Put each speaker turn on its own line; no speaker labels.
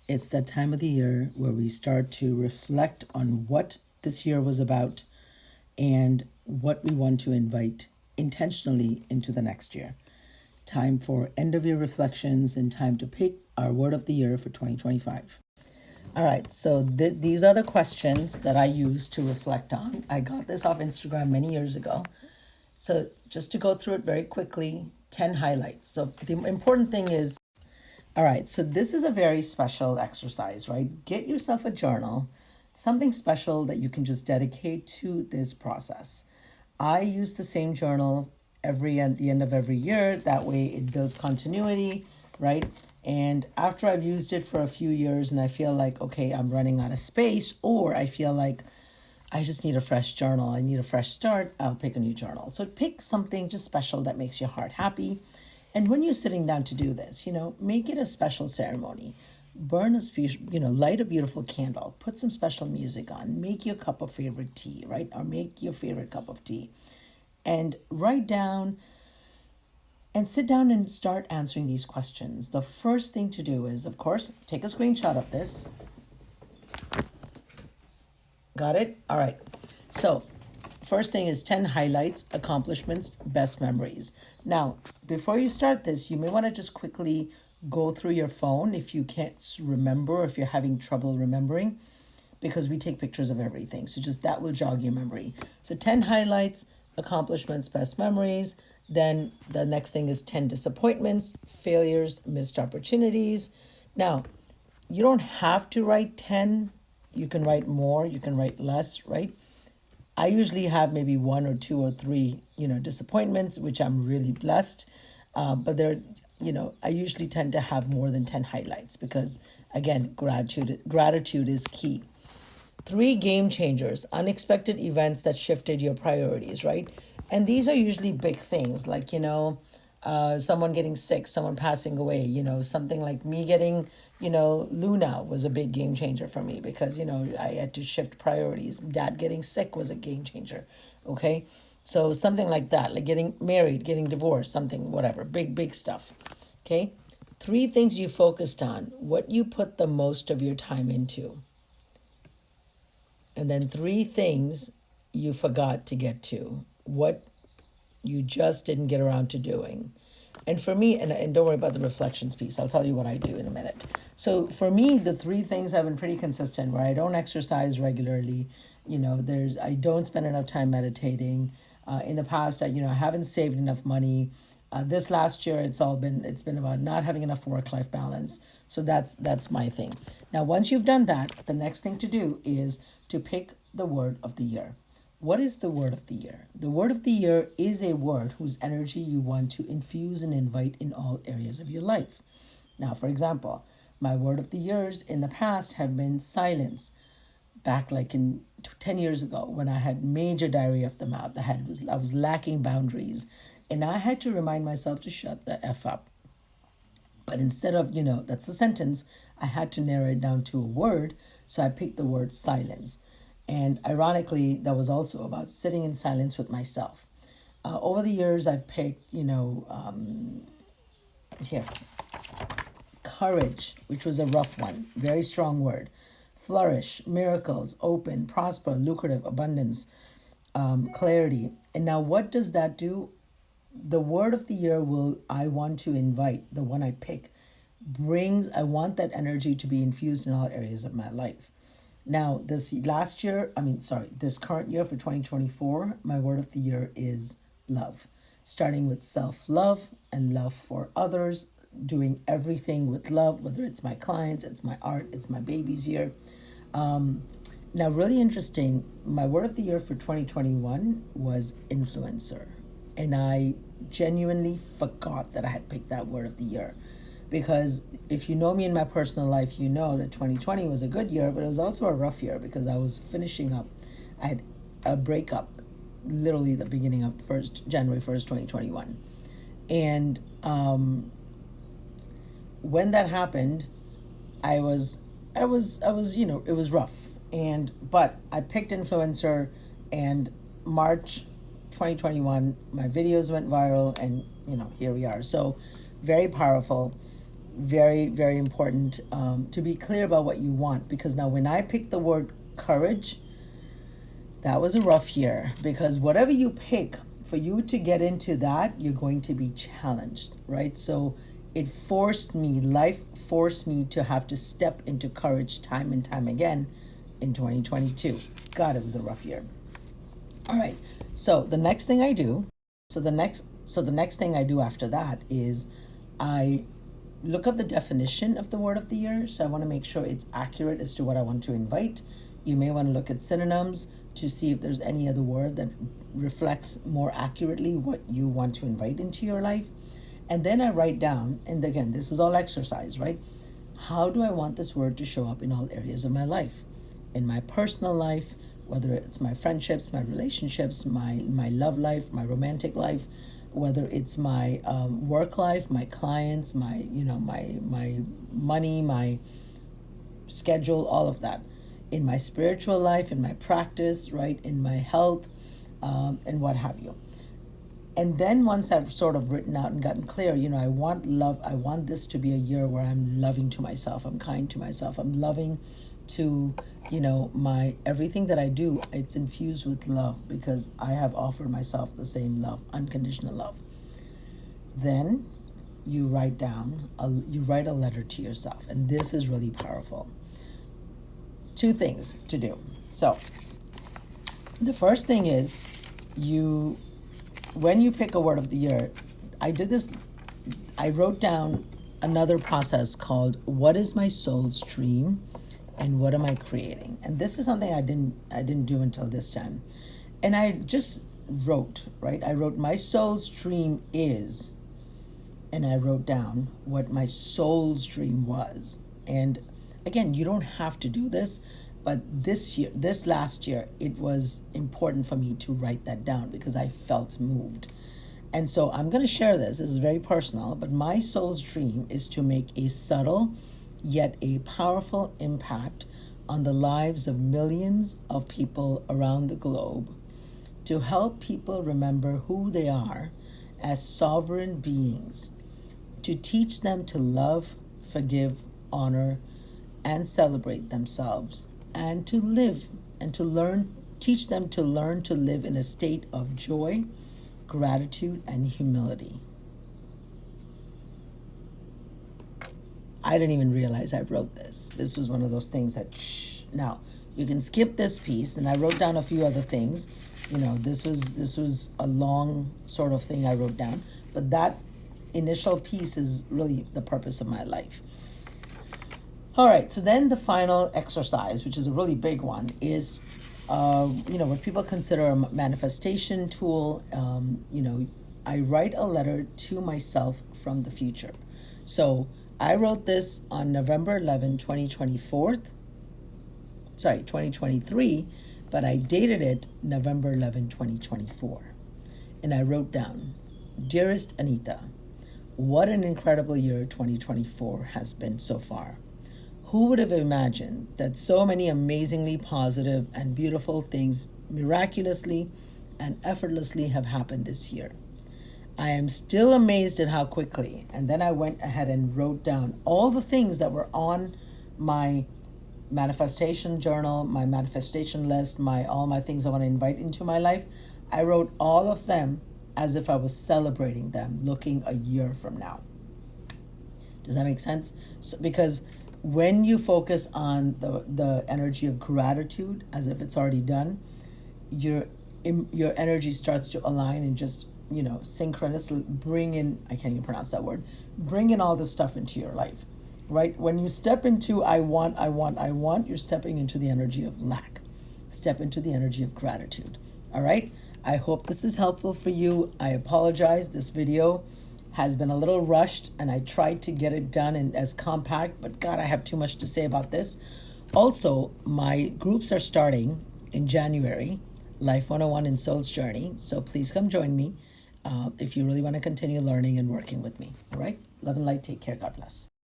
It's that time of the year where we start to reflect on what this year was about and what we want to invite intentionally into the next year. Time for end of year reflections and time to pick our word of the year for 2025. All right, so these are the questions that I use to reflect on. I got this off Instagram many years ago. So just to go through it very quickly, 10 highlights. So the important thing is, all right, so this is a very special exercise, right? Get yourself a journal, something special that you can just dedicate to this process. I use the same journal at the end of every year. That way it builds continuity, right? And after I've used it for a few years and I feel like, okay, I'm running out of space, or I feel like I just need a fresh journal, I need a fresh start, I'll pick a new journal. So pick something just special that makes your heart happy. And when you're sitting down to do this, make it a special ceremony. Burn a light a beautiful candle, put some special music on, make your cup of favorite tea, right? Or make your favorite cup of tea. And write down and sit down and start answering these questions. The first thing to do is, of course, take a screenshot of this. Got it? All right. So, first thing is 10 highlights, accomplishments, best memories. Now, before you start this, you may want to just quickly go through your phone if you can't remember, if you're having trouble remembering, because we take pictures of everything. So, just that will jog your memory. So, 10 highlights, accomplishments, best memories. Then the next thing is 10 disappointments, failures, missed opportunities. Now, you don't have to write 10. You can write more, you can write less, right? I usually have maybe one or two or three, disappointments, which I'm really blessed. But I usually tend to have more than 10 highlights because, again, gratitude is key. 3 game changers, unexpected events that shifted your priorities, right? And these are usually big things like, someone getting sick, someone passing away, something like me getting, Luna was a big game changer for me because, I had to shift priorities. Dad getting sick was a game changer. Okay. So something like that, like getting married, getting divorced, something, whatever, big stuff. Okay. 3 things you focused on, what you put the most of your time into. And then 3 things you forgot to get to, what you just didn't get around to doing. And for me, and don't worry about the reflections piece, I'll tell you what I do in a minute. So for me, the 3 things have been pretty consistent where I don't exercise regularly. I don't spend enough time meditating. In the past, I haven't saved enough money. This last year, it's been about not having enough work-life balance. So that's my thing. Now, once you've done that, the next thing to do is to pick the word of the year. What is the word of the year? The word of the year is a word whose energy you want to infuse and invite in all areas of your life. Now, for example, my word of the years in the past have been silence. Back like in 10 years ago when I had major diarrhea of the mouth, I was lacking boundaries and I had to remind myself to shut the F up. But instead of, that's a sentence, I had to narrow it down to a word. So I picked the word silence. And ironically, that was also about sitting in silence with myself. Over the years, I've picked, here, courage, which was a rough one, very strong word. Flourish, miracles, open, prosper, lucrative, abundance, clarity. And now, what does that do? The word of the year I want to invite, the one I pick, I want that energy to be infused in all areas of my life. Now, this current year for 2024, my word of the year is love. Starting with self-love and love for others, doing everything with love, whether it's my clients, it's my art, it's my babies here. Now, really interesting, my word of the year for 2021 was influencer. And I genuinely forgot that I had picked that word of the year. Because if you know me in my personal life, you know that 2020 was a good year, but it was also a rough year because I was finishing up. I had a breakup literally the beginning of January 1st, 2021. And when that happened, I was, it was rough. But I picked influencer, and March 2021, my videos went viral, and here we are. So very powerful. very, very important to be clear about what you want. Because now, when I picked the word courage, that was a rough year, because whatever you pick, for you to get into that, you're going to be challenged, right? So life forced me to have to step into courage time and time again in 2022. God, it was a rough year. All right. So the next thing I do, the next thing I do after that is I look up the definition of the word of the year. So I want to make sure it's accurate as to what I want to invite. You may want to look at synonyms to see if there's any other word that reflects more accurately what you want to invite into your life. And then I write down, and again, this is all exercise, right? How do I want this word to show up in all areas of my life? In my personal life, whether it's my friendships, my relationships, my love life, my romantic life, whether it's my work life, my clients, my money, my schedule, all of that. In my spiritual life, in my practice, right, in my health, and what have you. And then once I've sort of written out and gotten clear, I want love. I want this to be a year where I'm loving to myself. I'm kind to myself. I'm loving to, my everything that I do, it's infused with love, because I have offered myself the same love, unconditional love. Then you write a letter to yourself. And this is really powerful. 2 things to do. So the first thing is, when you pick a word of the year, I wrote down another process called what is my soul's dream and what am I creating? And this is something I didn't do until this time. And I just wrote, right? I wrote my soul's dream is, and I wrote down what my soul's dream was. And again, you don't have to do this, but this last year, it was important for me to write that down because I felt moved. And so I'm going to share this. This is very personal, but my soul's dream is to make a subtle yet a powerful impact on the lives of millions of people around the globe, to help people remember who they are as sovereign beings, to teach them to love, forgive, honor, and celebrate themselves, and to live and to learn, teach them to learn to live in a state of joy, gratitude, and humility. I didn't even realize I wrote this. This was one of those things that, Now, you can skip this piece, and I wrote down a few other things. This was a long sort of thing I wrote down, but that initial piece is really the purpose of my life. All right, so then the final exercise, which is a really big one, is, what people consider a manifestation tool. I write a letter to myself from the future. So I wrote this on November 11, 2023, but I dated it November 11, 2024. And I wrote down, Dearest Anita, what an incredible year 2024 has been so far. Who would have imagined that so many amazingly positive and beautiful things miraculously and effortlessly have happened this year? I am still amazed at how quickly. And then I went ahead and wrote down all the things that were on my manifestation journal, my manifestation list, all my things I want to invite into my life. I wrote all of them as if I was celebrating them, looking a year from now. Does that make sense? So, because when you focus on the energy of gratitude as if it's already done, your energy starts to align and just, synchronously bring in, I can't even pronounce that word, bring in all this stuff into your life, right? When you step into I want, you're stepping into the energy of lack. Step into the energy of gratitude, all right? I hope this is helpful for you. I apologize. This video has been a little rushed, and I tried to get it done in as compact, but God, I have too much to say about this. Also, my groups are starting in January, Life 101 and Soul's Journey. So please come join me if you really want to continue learning and working with me. All right? Love and light. Take care. God bless.